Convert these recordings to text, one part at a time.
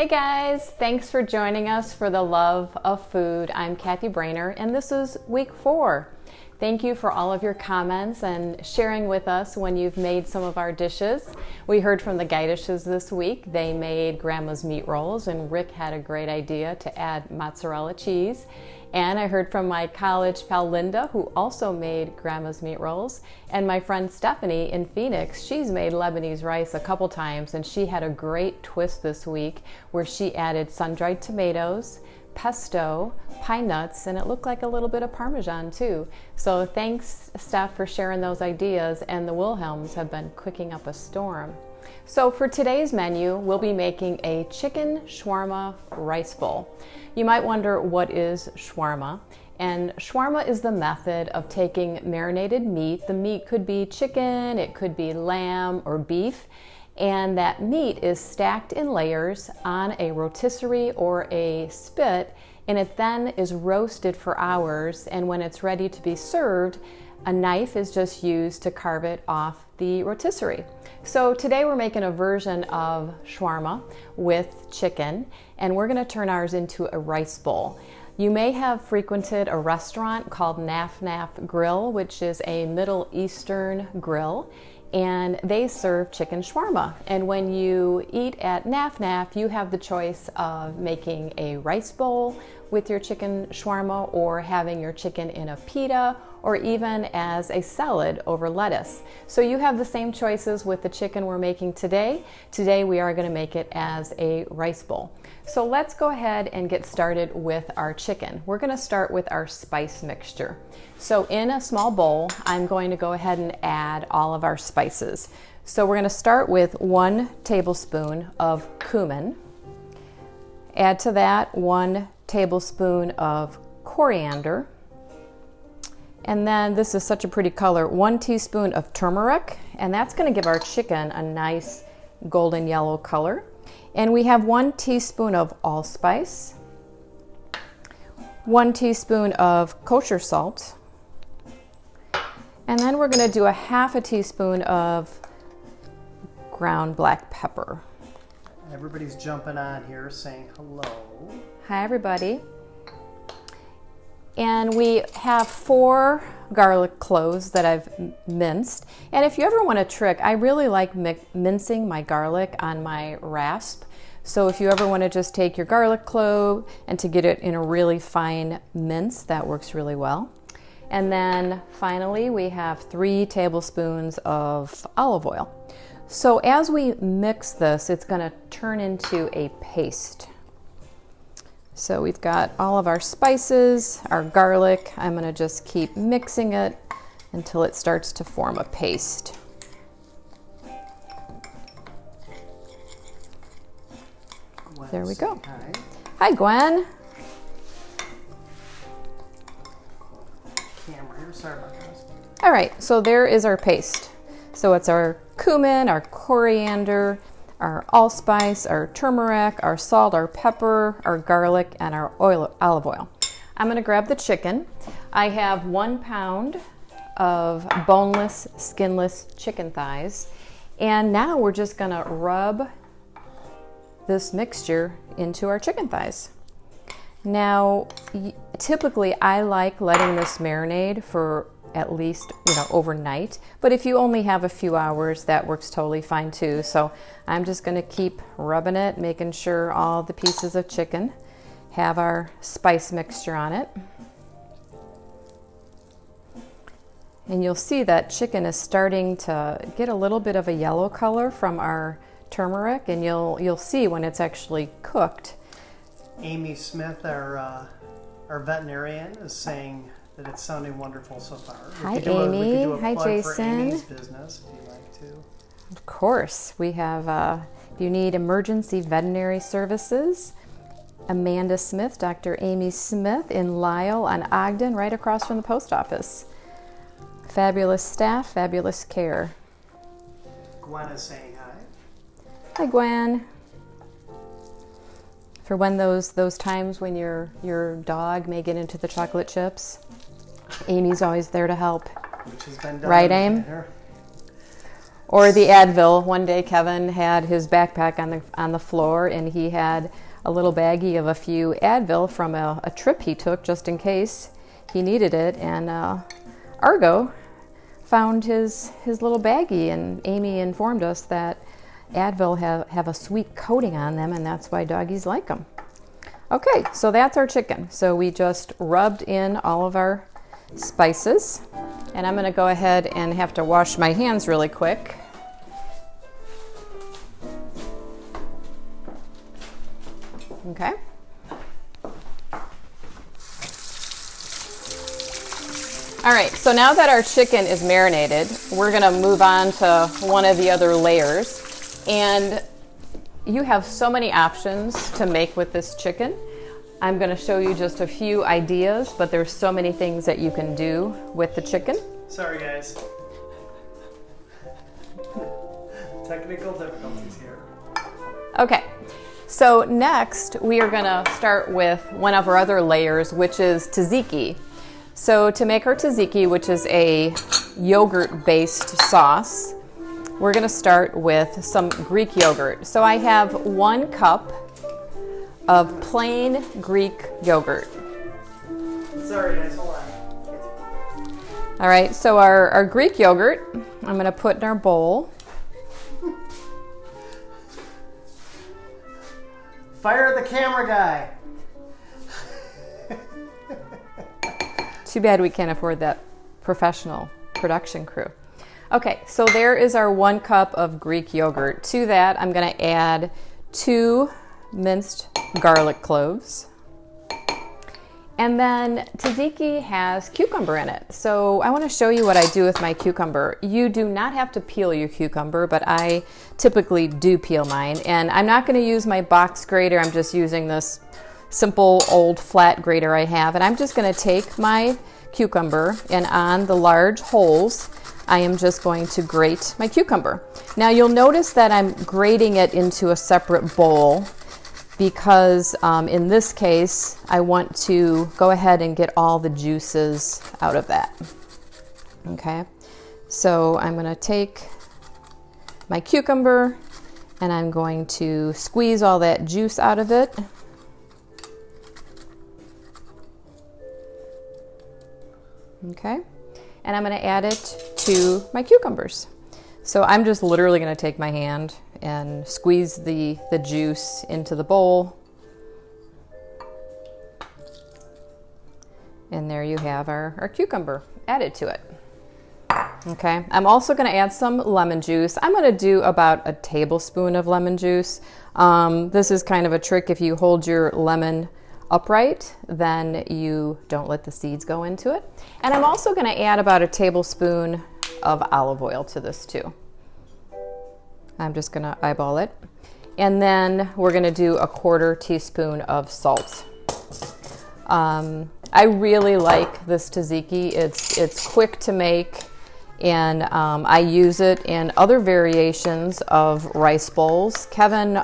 Hey guys, thanks for joining us for the Love of Food. I'm Cathy Braner and this is week 4. Thank you for all of your comments and sharing with us when you've made some of our dishes. We heard from the Guidishes this week. They made Grandma's meat rolls and Rick had a great idea to add mozzarella cheese. And I heard from my college pal Linda, who also made Grandma's meat rolls. And my friend Stephanie in Phoenix, she's made Lebanese rice a couple times and she had a great twist this week where she added sun-dried tomatoes, pesto, pine nuts, and it looked like a little bit of Parmesan too. So thanks, Steph, for sharing those ideas, and the Wilhelms have been cooking up a storm. So for today's menu, we'll be making a chicken shawarma rice bowl. You might wonder, what is shawarma? And shawarma is the method of taking marinated meat. The meat could be chicken, it could be lamb or beef, and that meat is stacked in layers on a rotisserie or a spit, and it then is roasted for hours, and when it's ready to be served, a knife is just used to carve it off the rotisserie. So today we're making a version of shawarma with chicken, and we're gonna turn ours into a rice bowl. You may have frequented a restaurant called Naf Naf Grill, which is a Middle Eastern grill, and they serve chicken shawarma. And when you eat at Naf Naf, you have the choice of making a rice bowl with your chicken shawarma, or having your chicken in a pita, or even as a salad over lettuce. So you have the same choices with the chicken we're making today. Today we are going to make it as a rice bowl. So let's go ahead and get started with our chicken. We're going to start with our spice mixture. So in a small bowl, I'm going to go ahead and add all of our spices. So we're going to start with 1 tablespoon of cumin. Add to that 1 tablespoon of coriander. And then, this is such a pretty color, 1 teaspoon of turmeric, and that's going to give our chicken a nice golden yellow color. And we have 1 teaspoon of allspice, 1 teaspoon of kosher salt, and then we're going to do a 1/2 teaspoon of ground black pepper. Everybody's jumping on here saying hello. Hi everybody. And we have 4 garlic cloves that I've minced. And if you ever want a trick, I really like mincing my garlic on my rasp. So if you ever want to just take your garlic clove and to get it in a really fine mince, that works really well. And then finally, we have 3 tablespoons of olive oil. So as we mix this, it's going to turn into a paste. So we've got all of our spices, our garlic. I'm going to just keep mixing it until it starts to form a paste. There we go. Hi, Gwen. Camera here. Sorry about this. All right, so there is our paste. So it's our cumin, our coriander, our allspice, our turmeric, our salt, our pepper, our garlic, and our olive oil. I'm going to grab the chicken. I have 1 pound of boneless, skinless chicken thighs. And now we're just going to rub this mixture into our chicken thighs. Now, typically I like letting this marinate for at least, overnight. But if you only have a few hours, that works totally fine too. So I'm just going to keep rubbing it, making sure all the pieces of chicken have our spice mixture on it. And you'll see that chicken is starting to get a little bit of a yellow color from our turmeric, and you'll see when it's actually cooked. Amy Smith, our veterinarian, is saying that it's sounding wonderful so far. Hi, Amy. Hi, Jason. For Amy's business, if you'd like to. Of course. We have, if you need emergency veterinary services, Amanda Smith, Dr. Amy Smith in Lisle on Ogden, right across from the post office. Fabulous staff, fabulous care. Gwen is saying hi. Hi, Gwen. For when those times when your dog may get into the chocolate chips, Amy's always there to help. Which has been done. Right, Aim? Or the Advil. One day Kevin had his backpack on the floor, and he had a little baggie of a few Advil from a trip he took just in case he needed it. And Argo found his little baggie, and Amy informed us that Advil have a sweet coating on them, and that's why doggies like them. Okay, so that's our chicken. So we just rubbed in all of our spices, and I'm going to go ahead and have to wash my hands really quick. Okay. All right, so now that our chicken is marinated, we're gonna move on to one of the other layers. And you have so many options to make with this chicken. I'm gonna show you just a few ideas, but there's so many things that you can do with the chicken. Sorry, guys. Technical difficulties here. Okay, so next we are gonna start with one of our other layers, which is tzatziki. So to make our tzatziki, which is a yogurt-based sauce, we're going to start with some Greek yogurt. So I have 1 cup of plain Greek yogurt. Sorry guys, hold on. All right, so our Greek yogurt, I'm going to put in our bowl. Fire the camera guy. Too bad we can't afford that professional production crew. Okay, so there is our 1 cup of Greek yogurt. To that, I'm going to add 2 minced garlic cloves. And then tzatziki has cucumber in it. So I want to show you what I do with my cucumber. You do not have to peel your cucumber, but I typically do peel mine. And I'm not going to use my box grater. I'm just using this simple old flat grater I have, and I'm just going to take my cucumber, and on the large holes I am just going to grate my cucumber. Now you'll notice that I'm grating it into a separate bowl because in this case I want to go ahead and get all the juices out of that. Okay, so I'm going to take my cucumber and I'm going to squeeze all that juice out of it. Okay, and I'm going to add it to my cucumbers. So I'm just literally going to take my hand and squeeze the juice into the bowl. And there you have our cucumber added to it. Okay, I'm also going to add some lemon juice. I'm going to do about a tablespoon of lemon juice. This is kind of a trick. If you hold your lemon upright, then you don't let the seeds go into it. And I'm also going to add about a tablespoon of olive oil to this too. I'm just going to eyeball it. And then we're going to do a 1/4 teaspoon of salt. I really like this tzatziki. It's quick to make, and I use it in other variations of rice bowls. Kevin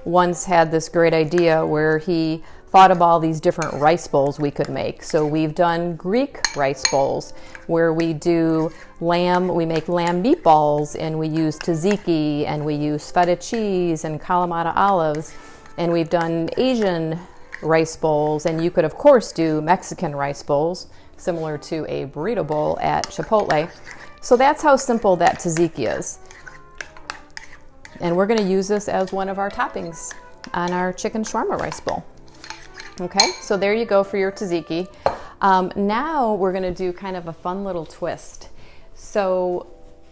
once had this great idea where he thought of all these different rice bowls we could make. So we've done Greek rice bowls where we do we make lamb meatballs, and we use tzatziki, and we use feta cheese and Kalamata olives, and we've done Asian rice bowls, and you could of course do Mexican rice bowls similar to a burrito bowl at Chipotle. So that's how simple that tzatziki is. And we're going to use this as one of our toppings on our chicken shawarma rice bowl. Okay, so there you go for your tzatziki. Now we're going to do kind of a fun little twist. So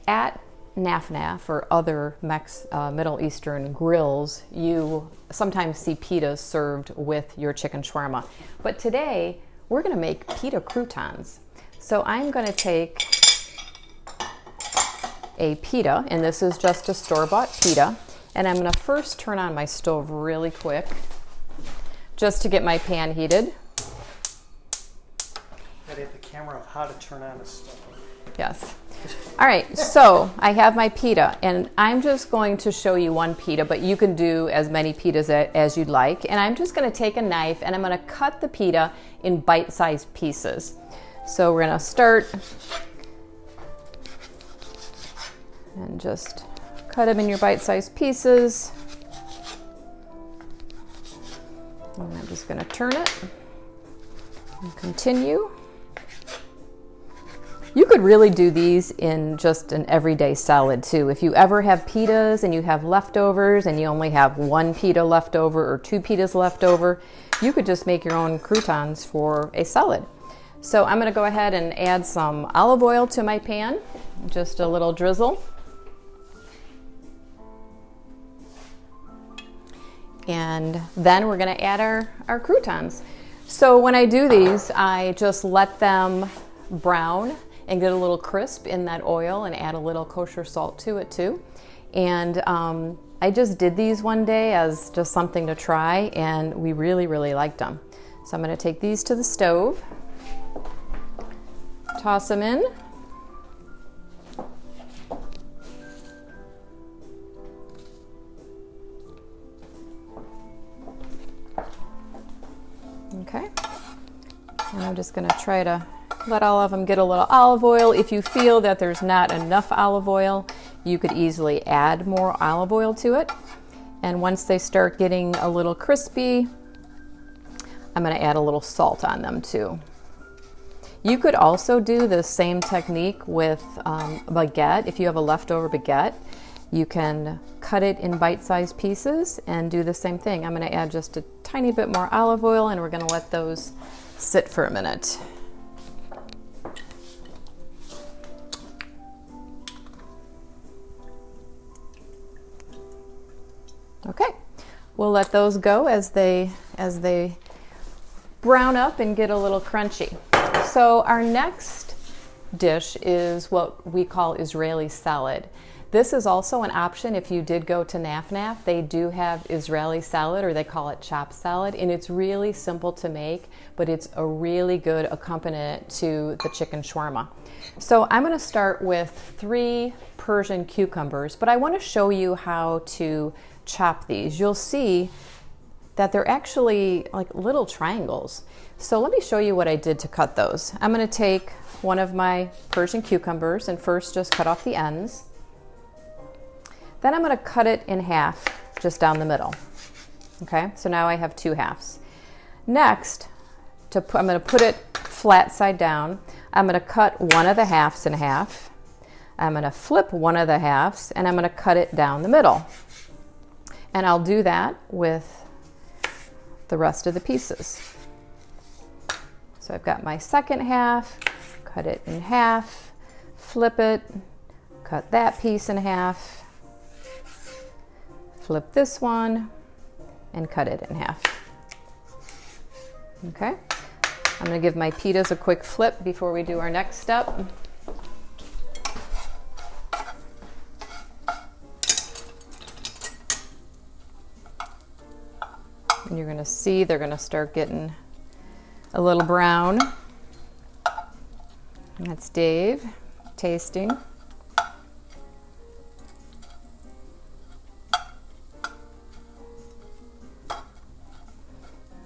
at Naf or other Middle Eastern grills, you sometimes see pitas served with your chicken shawarma. But today we're going to make pita croutons. So I'm going to take a pita, and this is just a store-bought pita, and I'm going to first turn on my stove really quick just to get my pan heated. Gotta get the camera of how to turn on a stove. Yes. All right, so I have my pita, and I'm just going to show you one pita, but you can do as many pitas as you'd like. And I'm just going to take a knife and I'm going to cut the pita in bite-sized pieces. So we're going to start And just cut them in your bite-sized pieces. And I'm just going to turn it and continue. You could really do these in just an everyday salad too. If you ever have pitas and you have leftovers and you only have one pita left over or two pitas left over, you could just make your own croutons for a salad. So I'm going to go ahead and add some olive oil to my pan, just a little drizzle. And then we're going to add our croutons. So when I do these, I just let them brown and get a little crisp in that oil and add a little kosher salt to it too. And I just did these one day as just something to try, and we really, really liked them. So I'm going to take these to the stove, toss them in. Okay, and I'm just going to try to let all of them get a little olive oil. If you feel that there's not enough olive oil, you could easily add more olive oil to it. And once they start getting a little crispy, I'm going to add a little salt on them too. You could also do the same technique with baguette. If you have a leftover baguette, you can cut it in bite-sized pieces and do the same thing. I'm going to add just a tiny bit more olive oil, and we're going to let those sit for a minute. Okay, we'll let those go as they brown up and get a little crunchy. So our next dish is what we call Israeli salad. This is also an option if you did go to NAFNAF. They do have Israeli salad, or they call it chopped salad, and it's really simple to make, but it's a really good accompaniment to the chicken shawarma. So I'm going to start with 3 Persian cucumbers, but I want to show you how to chop these. You'll see that they're actually like little triangles. So let me show you what I did to cut those. I'm going to take one of my Persian cucumbers and first just cut off the ends. Then I'm going to cut it in half just down the middle. Okay, so now I have 2 halves. Next, I'm going to put it flat side down. I'm going to cut one of the halves in half. I'm going to flip one of the halves, and I'm going to cut it down the middle. And I'll do that with the rest of the pieces. So I've got my second half, cut it in half, flip it, cut that piece in half, flip this one, and cut it in half. Okay, I'm going to give my pitas a quick flip before we do our next step. And you're going to see they're going to start getting a little brown. And that's Dave tasting.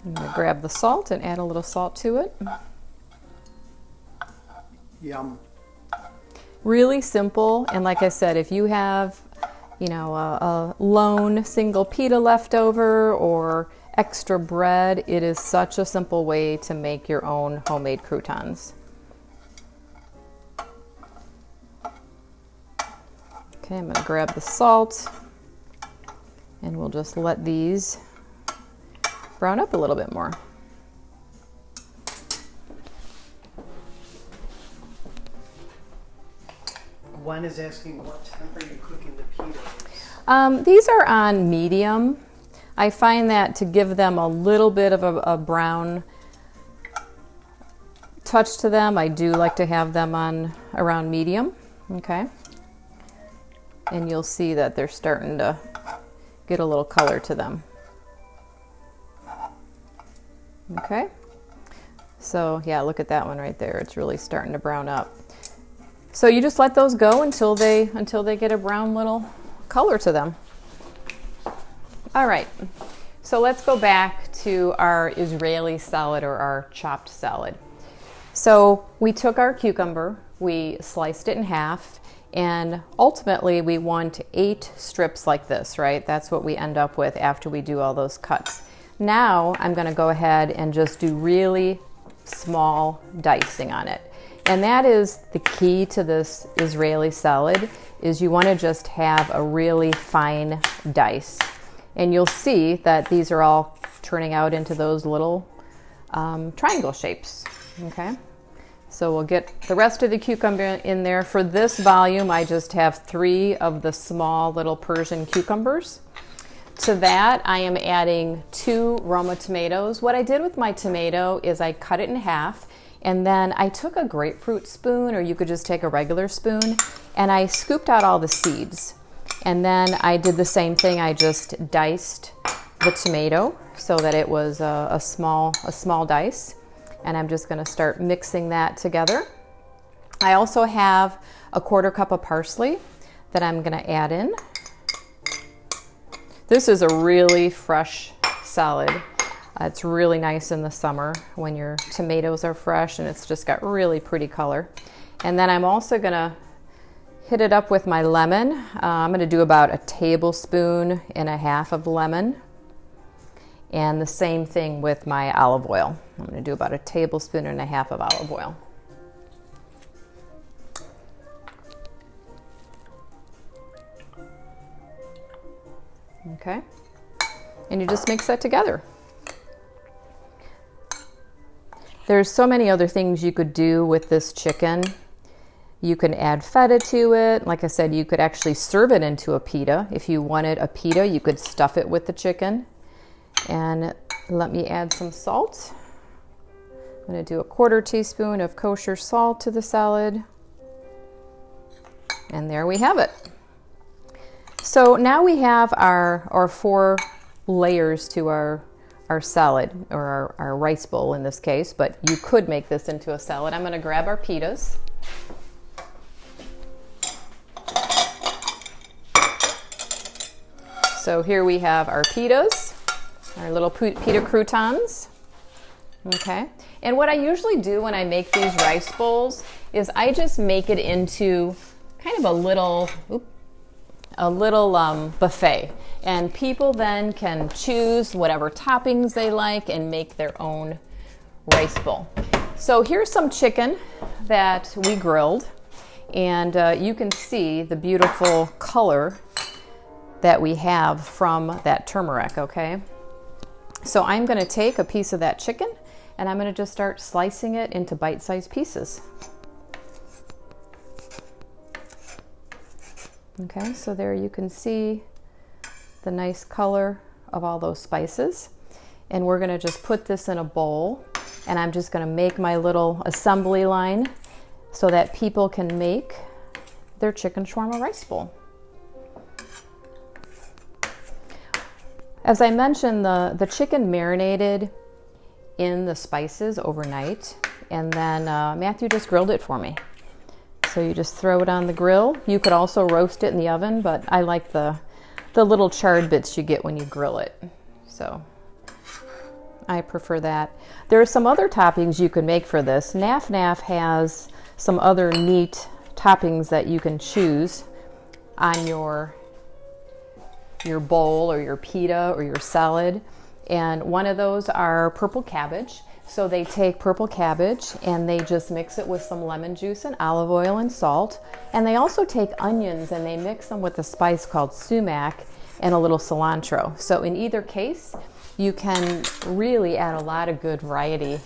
I'm going to grab the salt and add a little salt to it. Yum. Really simple, and like I said, if you have, you know, a lone single pita left over or extra bread, it is such a simple way to make your own homemade croutons. Okay, I'm going to grab the salt, and we'll just let these brown up a little bit more. Gwen is asking what temp are you cooking the pitas? These are on medium. I find that to give them a little bit of a brown touch to them, I do like to have them on around medium. Okay. And you'll see that they're starting to get a little color to them. Okay. So yeah, look at that one right there. It's really starting to brown up. So you just let those go until they get a brown little color to them. All right, so let's go back to our Israeli salad, or our chopped salad. So we took our cucumber, we sliced it in half, And ultimately we want 8 strips like this, right? That's what we end up with after we do all those cuts. Now I'm going to go ahead and just do really small dicing on it. And that is the key to this Israeli salad, is you want to just have a really fine dice. And you'll see that these are all turning out into those little triangle shapes, okay? So we'll get the rest of the cucumber in there. For this volume, I just have 3 of the small little Persian cucumbers. To that, I am adding 2 Roma tomatoes. What I did with my tomato is I cut it in half, and then I took a grapefruit spoon, or you could just take a regular spoon, and I scooped out all the seeds. And then I did the same thing. I just diced the tomato so that it was a small dice. And I'm just going to start mixing that together. I also have a 1/4 cup of parsley that I'm going to add in. This is a really fresh salad. It's really nice in the summer when your tomatoes are fresh and it's just got really pretty color. And then I'm also going to hit it up with my lemon. I'm going to do about 1.5 tablespoons of lemon. And the same thing with my olive oil. I'm going to do about 1.5 tablespoons of olive oil. Okay. And you just mix that together. There's so many other things you could do with this chicken. You can add feta to it. Like I said, you could actually serve it into a pita. If you wanted a pita, you could stuff it with the chicken. And let me add some salt. I'm going to do 1/4 teaspoon of kosher salt to the salad. And there we have it. So now we have our 4 layers to our salad, or our rice bowl in this case, but you could make this into a salad. I'm going to grab our pitas. So here we have our pitas, our little pita croutons. Okay. And what I usually do when I make these rice bowls is I just make it into kind of a little buffet. And people then can choose whatever toppings they like and make their own rice bowl. So here's some chicken that we grilled. And you can see the beautiful color that we have from that turmeric, okay? So I'm going to take a piece of that chicken and I'm going to just start slicing it into bite-sized pieces. Okay, so there you can see the nice color of all those spices. And we're going to just put this in a bowl, and I'm just going to make my little assembly line so that people can make their chicken shawarma rice bowl. As I mentioned, the chicken marinated in the spices overnight, and then Matthew just grilled it for me. So you just throw it on the grill. You could also roast it in the oven, but I like the little charred bits you get when you grill it. So I prefer that. There are some other toppings you can make for this. Naf Naf has some other neat toppings that you can choose on your bowl or your pita or your salad. And one of those are purple cabbage. So they take purple cabbage and they just mix it with some lemon juice and olive oil and salt. And they also take onions and they mix them with a spice called sumac and a little cilantro. So in either case, you can really add a lot of good variety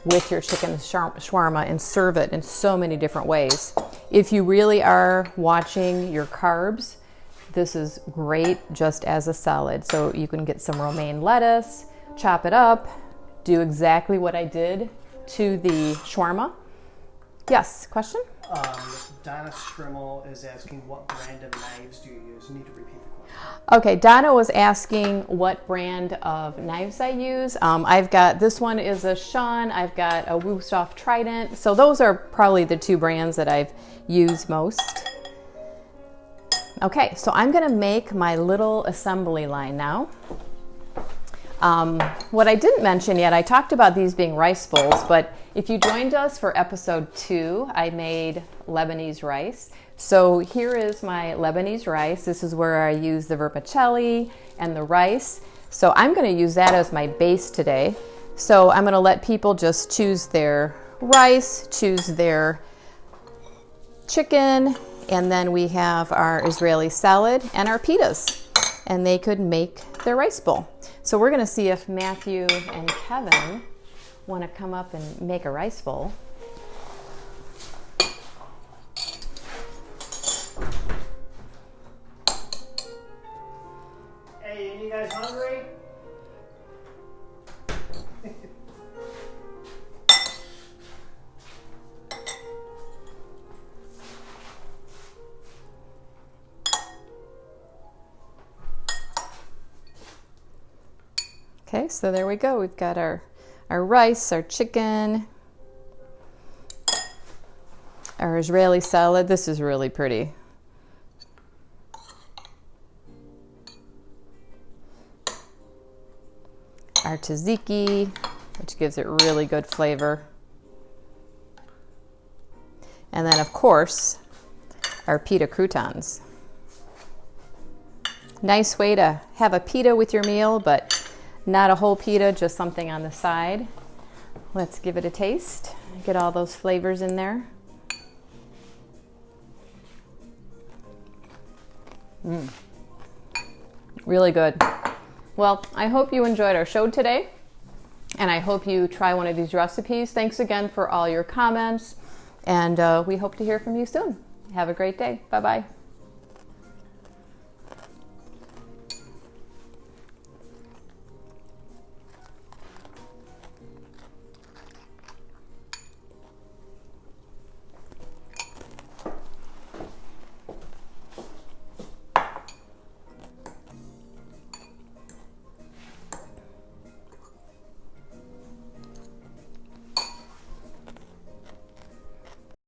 with your chicken shawarma and serve it in so many different ways. If you really are watching your carbs, this is great just as a salad. So you can get some romaine lettuce, chop it up, do exactly what I did to the shawarma. Yes, question? Donna Strimmel is asking, what brand of knives do you use? You need to repeat the question. Okay, Donna was asking what brand of knives I use. I've got, this one is a Sean, I've got a Wusthof Trident. So those are probably the 2 brands that I've used most. Okay, so I'm gonna make my little assembly line now. What I didn't mention yet, I talked about these being rice bowls, but if you joined us for episode 2, I made Lebanese rice. So here is my Lebanese rice. This is where I use the vermicelli and the rice. So I'm going to use that as my base today. So I'm going to let people just choose their rice, choose their chicken, and then we have our Israeli salad and our pitas, and they could make their rice bowl. So we're going to see if Matthew and Kevin want to come up and make a rice bowl. Hey, you guys hungry? Okay, so there we go. We've got our rice, our chicken, our Israeli salad. This is really pretty. Our tzatziki, which gives it really good flavor. And then, of course, our Pita Croutons. Nice way to have a pita with your meal, but not a whole pita, just something on the side. Let's give it a taste. Get all those flavors in there. Really good. Well, I hope you enjoyed our show today, and I hope you try one of these recipes. Thanks again for all your comments, and we hope to hear from you soon. Have a great day. Bye-bye.